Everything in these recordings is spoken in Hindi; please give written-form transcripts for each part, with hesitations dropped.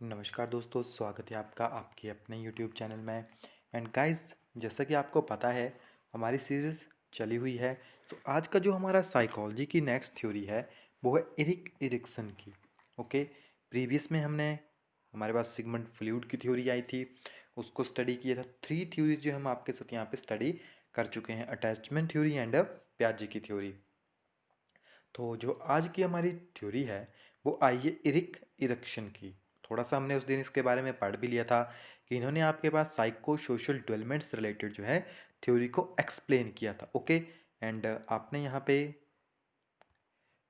नमस्कार दोस्तों, स्वागत है आपका आपके अपने यूट्यूब चैनल में। एंड गाइस, जैसा कि आपको पता है हमारी सीरीज़ चली हुई है। तो आज का जो हमारा साइकोलॉजी की नेक्स्ट थ्योरी है वो है एरिक एरिक्सन की। ओके, प्रीवियस में हमने हमारे पास सिगमंड फ्लूइड की थ्योरी आई थी, उसको स्टडी किया था। थ्री थ्योरीज जो हम आपके साथ यहाँ पे स्टडी कर चुके हैं, अटैचमेंट थ्योरी एंड प्याजे की थ्योरी। तो जो आज की हमारी थ्योरी है वो आई है इरिक इरक्शन की। थोड़ा सा हमने उस दिन इसके बारे में पढ़ भी लिया था कि इन्होंने आपके पास साइको सोशल डेवलपमेंट से रिलेटेड जो है थ्योरी को एक्सप्लेन किया था। ओके, एंड आपने यहाँ पे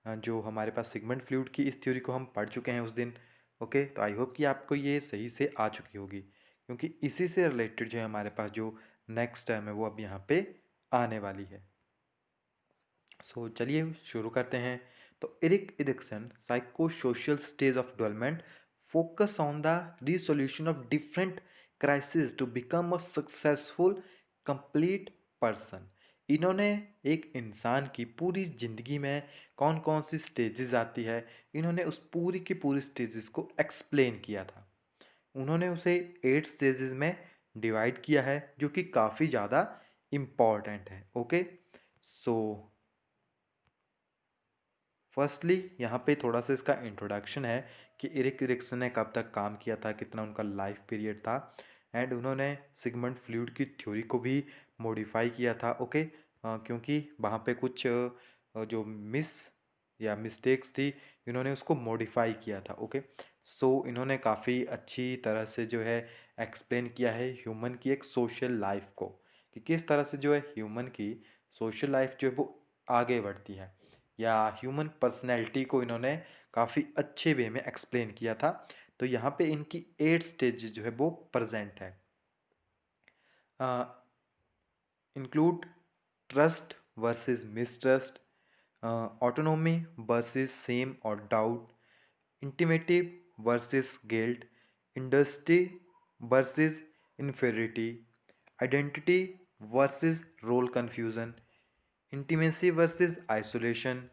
जो हमारे पास सिगमंड फ्लूइड की इस थ्योरी को हम पढ़ चुके हैं उस दिन। ओके, तो आई होप कि आपको ये सही से आ चुकी होगी, क्योंकि इसी से रिलेटेड जो है हमारे पास जो नेक्स्ट टर्म है वो अब यहाँ पे आने वाली है। चलिए शुरू करते हैं। तो Erik Erikson psycho social stage of development focus on the resolution of different crisis to become a successful complete person. इन्होंने एक इंसान की पूरी ज़िंदगी में कौन कौन सी स्टेजेस आती है, इन्होंने उस पूरी की पूरी स्टेजेस को एक्सप्लेन किया था। उन्होंने उसे 8 स्टेजेस में डिवाइड किया है, जो कि काफ़ी ज़्यादा इम्पॉर्टेंट है। ओके, सो फर्स्टली यहाँ पे थोड़ा सा इसका इंट्रोडक्शन है कि एरिक इरिक्सन ने कब तक काम किया था, कितना उनका लाइफ पीरियड था। एंड उन्होंने सिगमंड फ्लूइड की थ्योरी को भी मॉडिफाई किया था। ओके, क्योंकि वहाँ पे कुछ जो मिस्टेक्स थी, इन्होंने उसको मॉडिफाई किया था। ओके, सो इन्होंने काफ़ी अच्छी तरह से जो है एक्सप्लेन किया है ह्यूमन की एक सोशल लाइफ को, कि किस तरह से जो है ह्यूमन की सोशल लाइफ जो है वो आगे बढ़ती है, या ह्यूमन पर्सनैलिटी को इन्होंने काफ़ी अच्छे वे में एक्सप्लेन किया था। तो यहाँ पे इनकी 8 स्टेज जो है वो प्रेजेंट है। Include trust versus mistrust, autonomy versus shame और doubt, initiative versus guilt, industry versus inferiority, identity versus role confusion, intimacy versus isolation,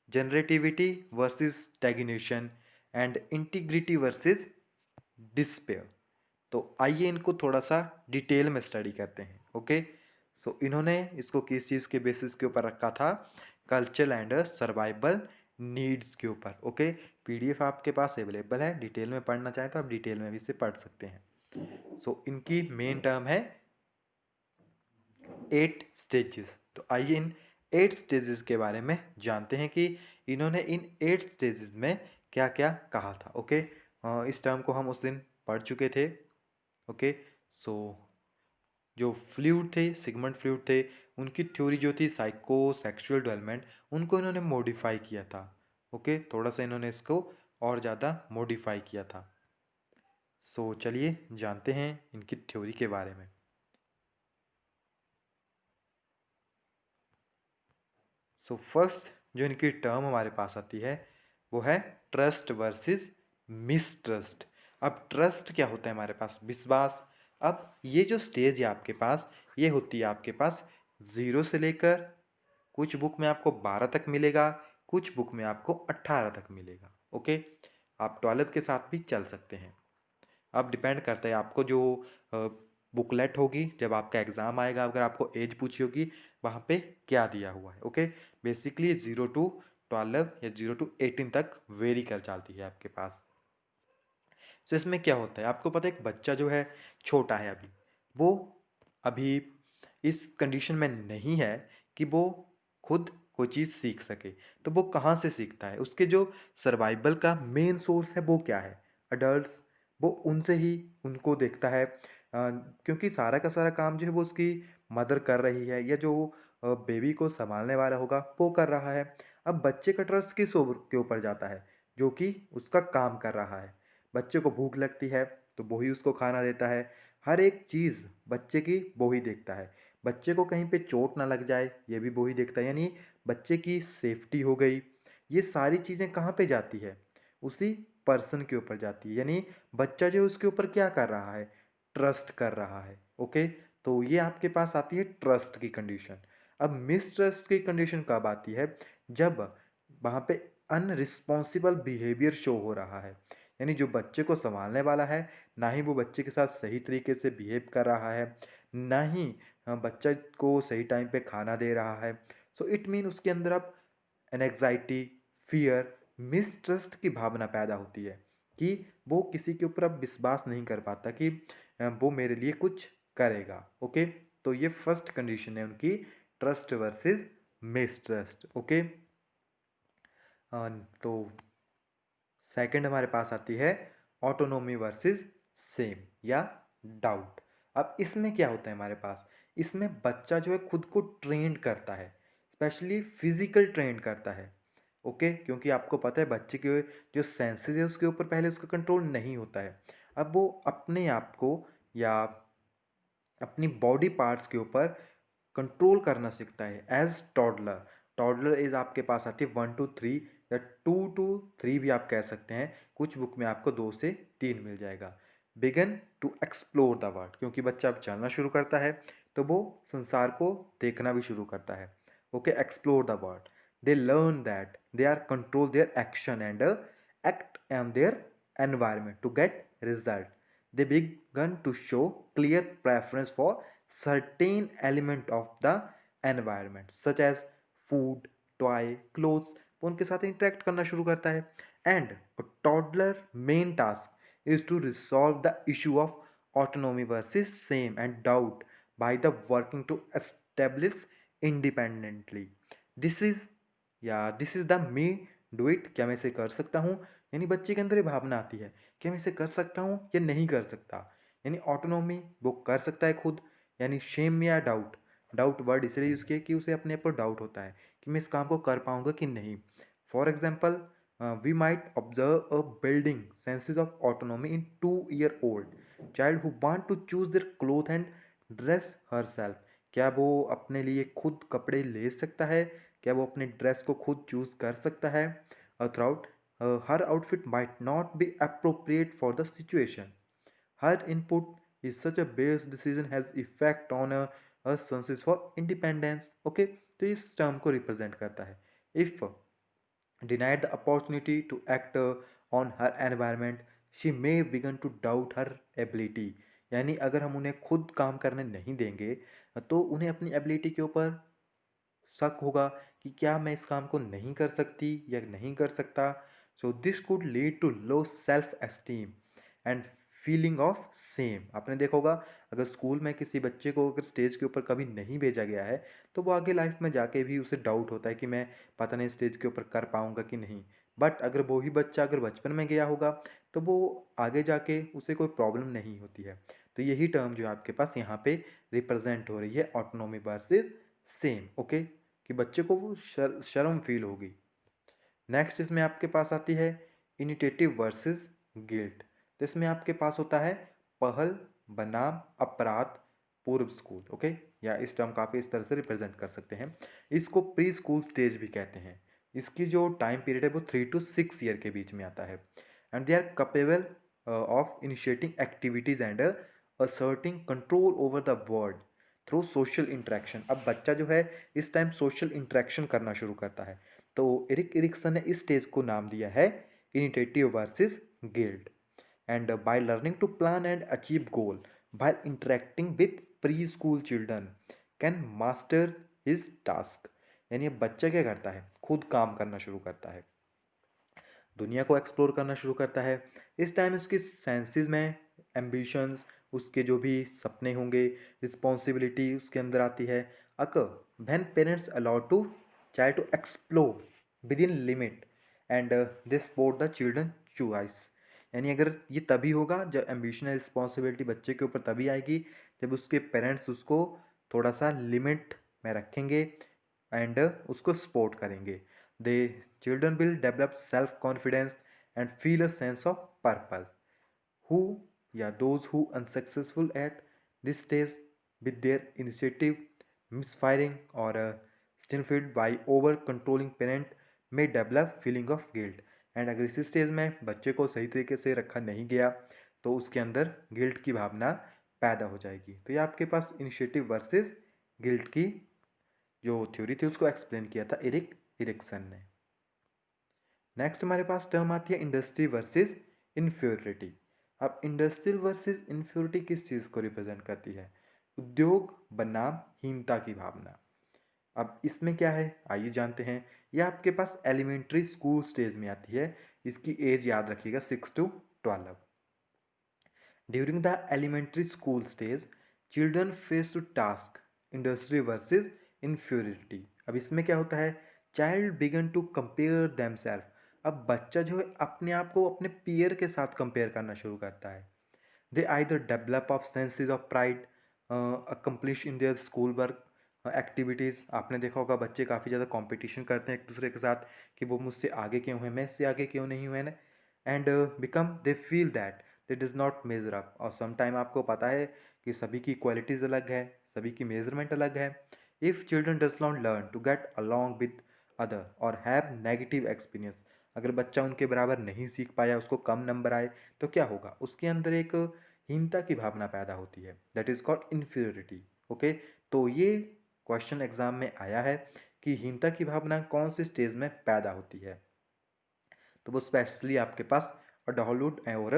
generativity versus stagnation and integrity versus despair. तो आइए इनको थोड़ा सा डिटेल में स्टडी करते हैं। ओके, सो इन्होंने इसको किस चीज़ के बेसिस के ऊपर रखा था? कल्चरल एंड सर्वाइवल नीड्स के ऊपर। ओके, पीडीएफ आपके पास अवेलेबल है, डिटेल में पढ़ना चाहें तो आप डिटेल में भी इसे पढ़ सकते हैं। इनकी मेन टर्म है 8 स्टेजेस। तो आइए इन 8 स्टेजेस के बारे में जानते हैं कि इन्होंने इन 8 स्टेजेस में क्या क्या कहा था। ओके, इस टर्म को हम उस दिन पढ़ चुके थे। ओके, सो जो फ्लूइड थे, सिगमंड फ्लूइड थे, उनकी थ्योरी जो थी साइको सेक्सुअल डेवलपमेंट, उनको इन्होंने मॉडिफाई किया था। ओके, थोड़ा सा इन्होंने इसको और ज़्यादा मॉडिफाई किया था। चलिए जानते हैं इनकी थ्योरी के बारे में। फर्स्ट जो इनकी टर्म हमारे पास आती है वो है ट्रस्ट वर्सेस मिसट्रस्ट। अब ट्रस्ट क्या होता है हमारे पास? विश्वास। अब ये जो स्टेज है आपके पास, ये होती है आपके पास 0 से लेकर, कुछ बुक में आपको 12 तक मिलेगा, कुछ बुक में आपको 18 तक मिलेगा। ओके, आप 12 के साथ भी चल सकते हैं। अब डिपेंड करता है आपको जो बुकलेट होगी, जब आपका एग्ज़ाम आएगा, अगर आपको एज पूछी होगी वहाँ पे क्या दिया हुआ है। ओके, बेसिकली 0 to 12 या 0 to 18 तक वेरी कर जाती है आपके पास। इसमें क्या होता है आपको पता है? एक बच्चा जो है छोटा है अभी, वो अभी इस कंडीशन में नहीं है कि वो खुद कोई चीज़ सीख सके। तो वो कहाँ से सीखता है? उसके जो सर्वाइवल का मेन सोर्स है वो क्या है? अडल्ट्स। वो उनसे ही उनको देखता है, क्योंकि सारा का सारा काम जो है वो उसकी मदर कर रही है, या जो बेबी को संभालने वाला होगा वो कर रहा है। अब बच्चे का ट्रस्ट किस के ऊपर जाता है? जो कि उसका काम कर रहा है। बच्चे को भूख लगती है तो वो ही उसको खाना देता है। हर एक चीज़ बच्चे की वो ही देखता है। बच्चे को कहीं पे चोट ना लग जाए ये भी वो ही देखता है, यानी बच्चे की सेफ्टी हो गई। ये सारी चीज़ें कहाँ पे जाती है? उसी पर्सन के ऊपर जाती है, यानी बच्चा जो है उसके ऊपर क्या कर रहा है? ट्रस्ट कर रहा है। ओके, तो ये आपके पास आती है ट्रस्ट की कंडीशन। अब मिसट्रस्ट की कंडीशन कब आती है? जब वहाँ पे अनरिस्पॉन्सिबल बिहेवियर शो हो रहा है, यानी जो बच्चे को संभालने वाला है, ना ही वो बच्चे के साथ सही तरीके से बिहेव कर रहा है, ना ही बच्चा को सही टाइम पे खाना दे रहा है। सो इट मीन उसके अंदर अब एनग्जाइटी, फियर, मिसट्रस्ट की भावना पैदा होती है कि वो किसी के ऊपर अब विश्वास नहीं कर पाता कि वो मेरे लिए कुछ करेगा। ओके, तो ये फर्स्ट कंडीशन है उनकी, ट्रस्ट वर्सेस मिसट्रस्ट। ओके, तो सेकंड हमारे पास आती है ऑटोनोमी वर्सेस सेम या डाउट। अब इसमें क्या होता है हमारे पास, इसमें बच्चा जो है खुद को ट्रेंड करता है, स्पेशली फिजिकल ट्रेंड करता है। ओके, क्योंकि आपको पता है बच्चे के जो सेंसेस है उसके ऊपर पहले उसका कंट्रोल नहीं होता है। अब वो अपने आप को या अपनी बॉडी पार्ट्स के ऊपर कंट्रोल करना सीखता है एज टॉडलर। टॉडलर एज आपके पास आती है 1 to 3 या 2 to 3 भी आप कह सकते हैं, कुछ बुक में आपको 2 से 3 मिल जाएगा। Begin to explore the world, क्योंकि बच्चा अब चलना शुरू करता है तो वो संसार को देखना भी शुरू करता है। Okay, explore the world, they learn that they are control their action and act on their environment to get result. They began to show clear preference for certain element of the environment such as food, toy, clothes. वो उनके साथ इंटरेक्ट करना शुरू करता है। And toddler main task is to resolve the issue of autonomy versus shame and doubt by the working to establish independently. This is the me do it, क्या मैं इसे कर सकता हूँ। यानी बच्चे के अंदर ये भावना आती है कि मैं इसे कर सकता हूँ या नहीं कर सकता। यानी ऑटोनॉमी, वो कर सकता है खुद। यानी शेम या डाउट, डाउट वर्ड इसलिए यूज़ किया कि उसे अपने ऊपर डाउट होता है कि मैं इस काम को कर पाऊंगा कि नहीं। For example, we might observe a building senses of autonomy in 2 year old child who want to choose their cloth and dress herself. क्या वो अपने लिए खुद कपड़े ले सकता है, क्या वो अपने ड्रेस को खुद चूज कर सकता है। Through her outfit might not be appropriate for the situation. Her input is such a base decision has effect on her senses for independence. Okay, तो इस टर्म को रिप्रेजेंट करता है। If denied the opportunity to act on her environment, she may begin to doubt her ability. यानी अगर हम उन्हें खुद काम करने नहीं देंगे तो उन्हें अपनी एबिलिटी के ऊपर शक होगा कि क्या मैं इस काम को नहीं कर सकती या नहीं कर सकता। So this could lead to low self esteem and feeling of shame. आपने देखा होगा, अगर स्कूल में किसी बच्चे को अगर स्टेज के ऊपर कभी नहीं भेजा गया है तो वो आगे लाइफ में जाके भी उसे डाउट होता है कि मैं पता नहीं स्टेज के ऊपर कर पाऊंगा कि नहीं। बट अगर वो ही बच्चा अगर बचपन में गया होगा तो वो आगे जाके उसे कोई प्रॉब्लम नहीं होती है। तो यही टर्म जो है आपके पास यहाँ पे रिप्रेजेंट हो रही है, ऑटोनॉमी वर्सेस सेम। ओके, कि बच्चे को वो शर्म फील होगी। नेक्स्ट इसमें आपके पास आती है इनिटेटिव वर्सेस गिल्ट। तो इसमें आपके पास होता है पहल बनाम अपराध पूर्व स्कूल। ओके, या इस टर्म काफ़ी इस तरह से रिप्रेजेंट कर सकते हैं। इसको प्री स्कूल स्टेज भी कहते हैं। इसकी जो टाइम पीरियड है वो 3 to 6 ईयर के बीच में आता है। And they are capable of initiating activities and asserting control over the world through social interaction. अब बच्चा जो है इस टाइम सोशल इंटरेक्शन करना शुरू करता है। तो एरिक एरिक्सन ने इस स्टेज को नाम दिया है initiative versus guilt. And by learning to plan and achieve goal by interacting with preschool children can master his task. यानी अब बच्चा क्या करता है, खुद काम करना शुरू करता है, दुनिया को एक्सप्लोर करना शुरू करता है। इस टाइम उसकी सेंसेस में एम्बिशंस, उसके जो भी सपने होंगे, रिस्पॉन्सिबिलिटी उसके अंदर आती है। Occur when parents allow to child to explore within limit and they support the children choice. यानी अगर ये तभी होगा जब एम्बिशन रिस्पॉन्सिबिलिटी बच्चे के ऊपर तभी आएगी जब उसके पेरेंट्स उसको थोड़ा सा लिमिट में रखेंगे एंड उसको सपोर्ट करेंगे। They children will develop self confidence and feel a sense of purpose. who those who unsuccessful at this stage with their initiative misfiring or stimulated by over controlling parent may develop feeling of guilt। And अगर इसी स्टेज में बच्चे को सही तरीके से रखा नहीं गया तो उसके अंदर गिल्ट की भावना पैदा हो जाएगी। तो ये आपके पास इनिशिएटिव वर्सेस गिल्ट की जो थ्योरी थी उसको एक्सप्लेन किया था एरिक एरिक्सन ने। नेक्स्ट हमारे पास टर्म आती है इंडस्ट्री वर्सेस इन्फ्योरिटी। अब इंडस्ट्रियल वर्सेस इन्फ्योरिटी किस चीज़ को रिप्रेजेंट करती है? उद्योग बनाम हीनता की भावना। अब इसमें क्या है आइए जानते हैं। ये आपके पास एलिमेंट्री स्कूल स्टेज में आती है। इसकी एज याद रखिएगा 6 to 12। During the elementary school stage children face to task industry versus inferiority. अब इसमें क्या होता है, child begin to compare themselves. अब बच्चा जो है अपने आप को अपने पीयर के साथ कंपेयर करना शुरू करता है। They either develop of senses of pride accomplish in their school work activities. आपने देखा होगा बच्चे काफ़ी ज़्यादा कंपटीशन करते हैं एक दूसरे के साथ कि वो मुझसे आगे क्यों है, मैं इससे आगे क्यों नहीं हुए ना। And become they feel that they does not major up. और समटाइम आपको पता है कि सभी की क्वालिटीज़ अलग है, सभी की मेजरमेंट अलग है। If children does not learn to get along with other और हैव नेगेटिव एक्सपीरियंस, अगर बच्चा उनके बराबर नहीं सीख पाया, उसको कम नंबर आए, तो क्या होगा, उसके अंदर एक हीनता की भावना पैदा होती है। That is called inferiority. Okay, तो ये क्वेश्चन एग्जाम में आया है कि हीनता की भावना कौन से स्टेज में पैदा होती है। तो वो स्पेशली आपके पास अडल्टहुड और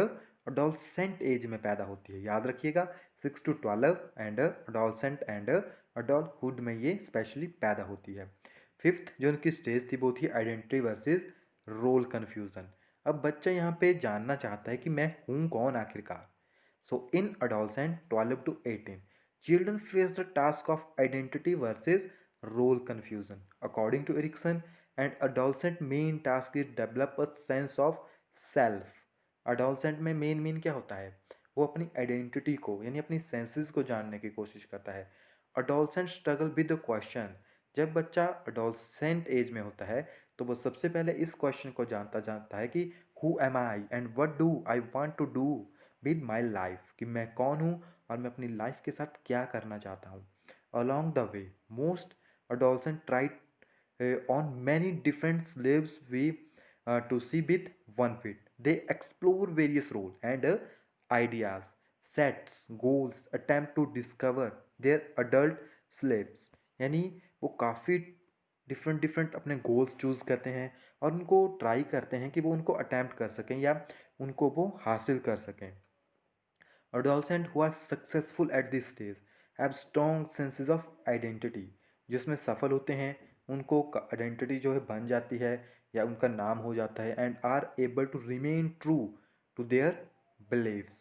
अडोलसेंट एज में पैदा होती है। याद रखिएगा 6 to 12 and adolescent and adulthood में ये स्पेशली पैदा होती है। फिफ्थ जो उनकी स्टेज थी वो थी आइडेंटिटी वर्सेस रोल कन्फ्यूज़न। अब बच्चा यहाँ पे जानना चाहता है कि मैं हूँ कौन आखिरकार। सो इन adolescent 12 to 18 children face the task of identity versus role confusion. According to Erikson, and adolescent main task is develop a sense of self. adolescent में मेन क्या होता है, वो अपनी आइडेंटिटी को यानी अपनी सेंसेस को जानने की कोशिश करता है। adolescent struggle with the question। जब बच्चा adolescent एज में होता है तो वो सबसे पहले इस क्वेश्चन को जानता है कि who am I and what do I want to do with my life, कि मैं कौन हूँ और मैं अपनी लाइफ के साथ क्या करना चाहता हूँ। Along the way most adolescent try on many different slaves we to see with one fit. They explore various roles and ideas, sets, goals, attempt to discover their adult slaves। यानी वो काफ़ी डिफरेंट डिफरेंट अपने गोल्स चूज़ करते हैं और उनको ट्राई करते हैं कि वो उनको अटैम्प्ट कर सकें या उनको वो हासिल कर सकें। Adolescents who are successful at this stage have strong senses of identity। जिसमें सफल होते हैं उनको आइडेंटिटी जो है बन जाती है या उनका नाम हो जाता है and are able to remain true to their beliefs,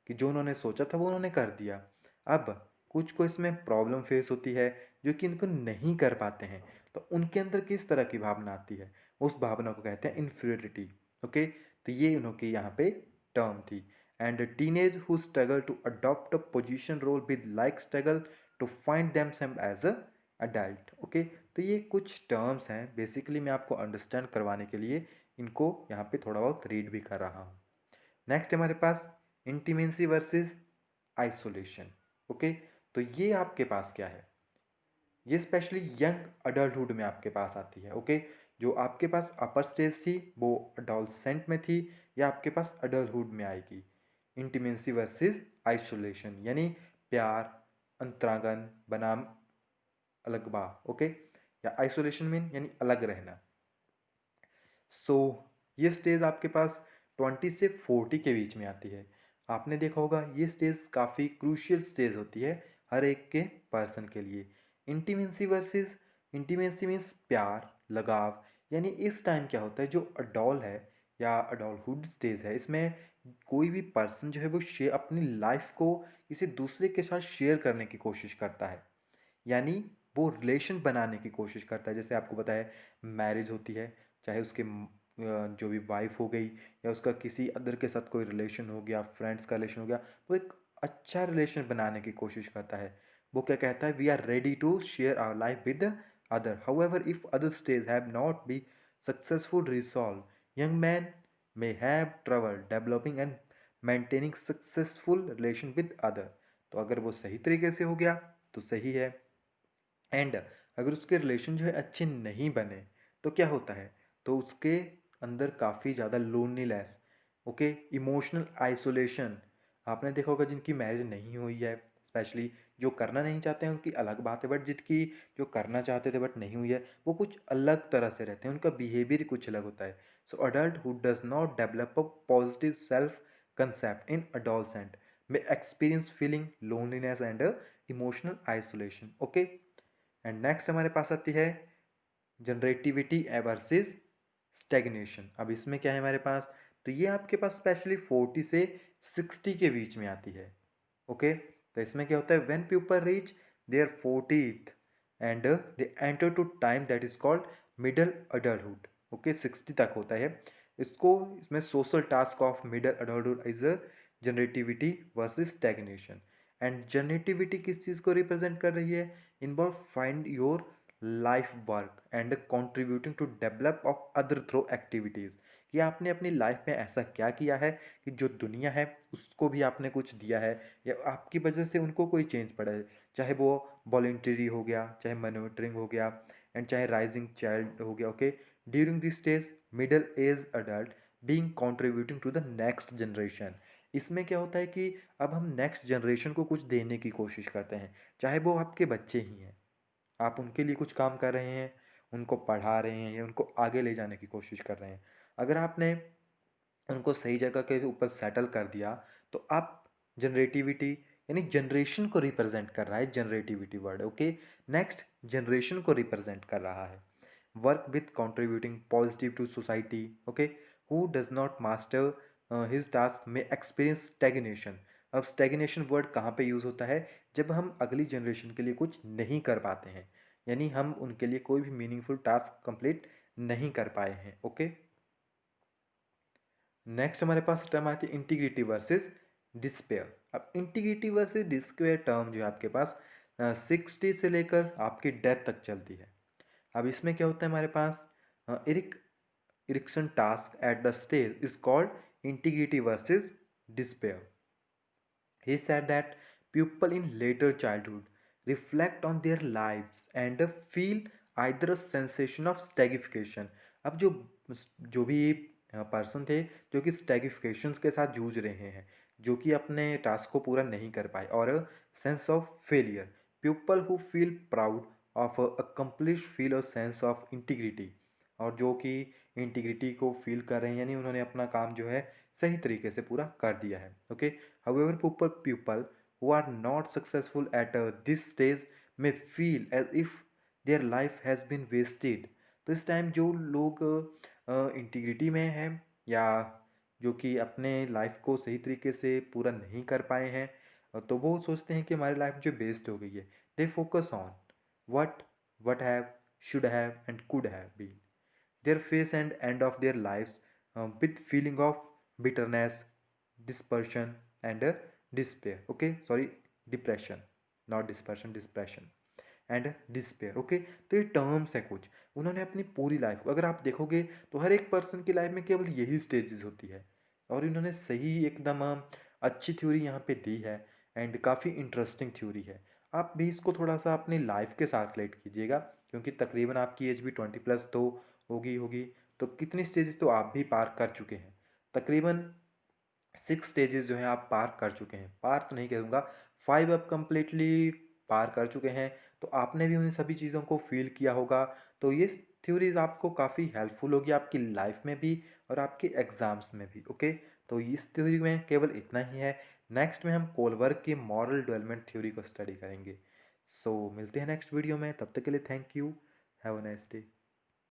कि जो उन्होंने सोचा था वो उन्होंने कर दिया। अब कुछ को इसमें प्रॉब्लम फेस होती है जो कि इनको नहीं कर पाते हैं, तो उनके अंदर किस तरह की भावना आती है, उस भावना को कहते हैं इन्फीरियरिटी। ओके, तो ये उनकी यहाँ पे टर्म थी। And a teenage who struggle to adopt a position role with like struggle to find themselves as a adult। Okay, तो ये कुछ टर्म्स हैं, बेसिकली मैं आपको अंडरस्टैंड करवाने के लिए इनको यहाँ पे थोड़ा बहुत रीड भी कर रहा हूँ। नेक्स्ट हमारे पास इंटीमेंसी वर्सेस आइसोलेशन। ओके, तो ये आपके पास क्या है, ये स्पेशली यंग अडल्टहुड में आपके पास आती है। ओके, जो आपके पास अपर स्टेज थी वो अडोलसेंट में थी, या आपके पास अडल्टहुड में आएगी। इंटीमेंसी वर्सेस आइसोलेशन यानी प्यार, अंतरांगन बनाम अलगबा। ओके, या आइसोलेशन मीन यानी अलग रहना। सो ये स्टेज आपके पास 20 से 40 के बीच में आती है। आपने देखा होगा ये स्टेज काफ़ी क्रूशियल स्टेज होती है हर एक के पर्सन के लिए। इंटीमेंसी वर्सेस इंटीमेंसी मीन्स प्यार, लगाव, यानी इस टाइम क्या होता है, जो अडॉल है या अडॉलहुड स्टेज है, इसमें कोई भी पर्सन जो है वो शेयर अपनी लाइफ को किसी दूसरे के साथ शेयर करने की कोशिश करता है, यानी वो रिलेशन बनाने की कोशिश करता है। जैसे आपको पता है मैरिज होती है, चाहे उसके जो भी वाइफ हो गई या उसका किसी अदर के साथ कोई रिलेशन हो गया, फ्रेंड्स का रिलेशन हो गया, वो एक अच्छा रिलेशन बनाने की कोशिश करता है। वो क्या कहता है, we are ready to share our life with other, however if other stage have not be successful resolve, young man may have trouble developing and maintaining successful relation with other। तो अगर वो सही तरीके से हो गया तो सही है, एंड अगर उसके रिलेशन जो है अच्छे नहीं बने तो क्या होता है, तो उसके अंदर काफ़ी ज़्यादा लोनलीनेस, ओके, इमोशनल आइसोलेशन। आपने देखा होगा जिनकी मैरिज नहीं हुई है, स्पेशली जो करना नहीं चाहते हैं उनकी अलग बात है, बट जिनकी जो करना चाहते थे बट नहीं हुई है वो कुछ अलग तरह से रहते हैं, उनका बिहेवियर कुछ अलग होता है। So adult who does not develop a positive self concept in adolescent may experience feeling loneliness and emotional isolation. Okay, and next हमारे पास आती है जनरेटिविटी वर्सेस स्टेगनेशन. अब इसमें क्या है हमारे पास, तो ये आपके पास स्पेशली 40 से 60 के बीच में आती है. ओके, तो इसमें क्या होता है, when people reach their 40th and they enter to time that is called middle adulthood. Okay, 60 तक होता है इसको. इसमें social task of middle adulthood is generativity versus stagnation. And generativity किस चीज़ को रिप्रेजेंट कर रही है, involve find your life work and contributing to develop of other through activities. कि आपने अपनी लाइफ में ऐसा क्या किया है कि जो दुनिया है उसको भी आपने कुछ दिया है, या आपकी वजह से उनको कोई चेंज पड़ा है, चाहे वो वॉलेंटरी हो गया, चाहे मैन्युफैक्चरिंग हो गया, एंड चाहे राइजिंग चाइल्ड हो गया. Okay, during this stage middle age adult being contributing to the next generation. इसमें क्या होता है कि अब हम नेक्स्ट जनरेशन को कुछ देने की कोशिश करते हैं, चाहे वो आपके बच्चे ही हैं, आप उनके लिए कुछ काम कर रहे हैं, उनको पढ़ा रहे हैं या उनको आगे ले जाने की कोशिश कर रहे हैं. अगर आपने उनको सही जगह के ऊपर सेटल कर दिया तो आप जनरेटिविटी यानी जनरेशन को रिप्रेजेंट कर रहा है generativity word. Okay, next generation को रिप्रेजेंट कर रहा है. Work with contributing positive to society. Okay, who does not master his task में एक्सपीरियंस स्टेगनेशन. अब स्टेगनेशन वर्ड कहाँ पे यूज़ होता है, जब हम अगली जनरेशन के लिए कुछ नहीं कर पाते हैं, यानी हम उनके लिए कोई भी मीनिंगफुल टास्क कंप्लीट नहीं कर पाए हैं. ओके, नेक्स्ट हमारे पास टर्म आती है इंटीग्रिटी वर्सेस डिस्पेयर. अब इंटीग्रिटी वर्सेस डिस्पेयर टर्म जो है आपके पास 60 से लेकर आपकी डेथ तक चलती है. अब इसमें क्या होता है हमारे पास, Erikson task at the stage is called integrity versus despair. He said that people in later childhood reflect on their lives and feel either a sensation of stagnification. अब जो भी पर्सन थे जो कि स्टैगिफिकेशंस के साथ जूझ रहे हैं, जो कि अपने टास्क को पूरा नहीं कर पाए, और sense of failure. People who feel proud of accomplish feel a sense of integrity. और जो कि इंटीग्रिटी को फील कर रहे हैं, यानी उन्होंने अपना काम जो है सही तरीके से पूरा कर दिया है. Okay, however people who are not successful at this stage may feel as if their life has been wasted. तो इस टाइम जो लोग इंटीग्रिटी में हैं या जो कि अपने लाइफ को सही तरीके से पूरा नहीं कर पाए हैं, तो वो सोचते हैं कि हमारी लाइफ जो वेस्ट हो गई है. They focus on what what have, should have and could have been. Their face and end of their lives with feeling of bitterness, dispersion and despair. Okay, sorry, depression, not dispersion, depression and despair. Okay, तो ये टर्म्स है कुछ, उन्होंने अपनी पूरी लाइफ को अगर आप देखोगे तो हर एक पर्सन की लाइफ में केवल यही स्टेजेस होती है, और इन्होंने सही एकदम अच्छी थ्योरी यहाँ पे दी है, एंड काफ़ी इंटरेस्टिंग थ्योरी है. आप भी इसको थोड़ा सा अपनी लाइफ के साथ रिलेट कीजिएगा, क्योंकि तकरीबन आपकी एज भी 20+ तो होगी. तो कितनी स्टेजेस तो आप भी पार कर चुके हैं, तकरीबन 6 स्टेजेस जो हैं आप पार कर चुके हैं. पार तो नहीं कहूँगा, 5 आप कंप्लीटली पार कर चुके हैं. तो आपने भी उन सभी चीज़ों को फील किया होगा. तो ये थ्योरीज आपको काफ़ी हेल्पफुल होगी आपकी लाइफ में भी और आपके एग्ज़ाम्स में भी. ओके, तो इस थ्योरी में केवल इतना ही है. नेक्स्ट में हम कोलबर्ग की मॉरल डेवलपमेंट थ्योरी को स्टडी करेंगे. सो मिलते हैं नेक्स्ट वीडियो में, तब तक के लिए thank you, have a nice day.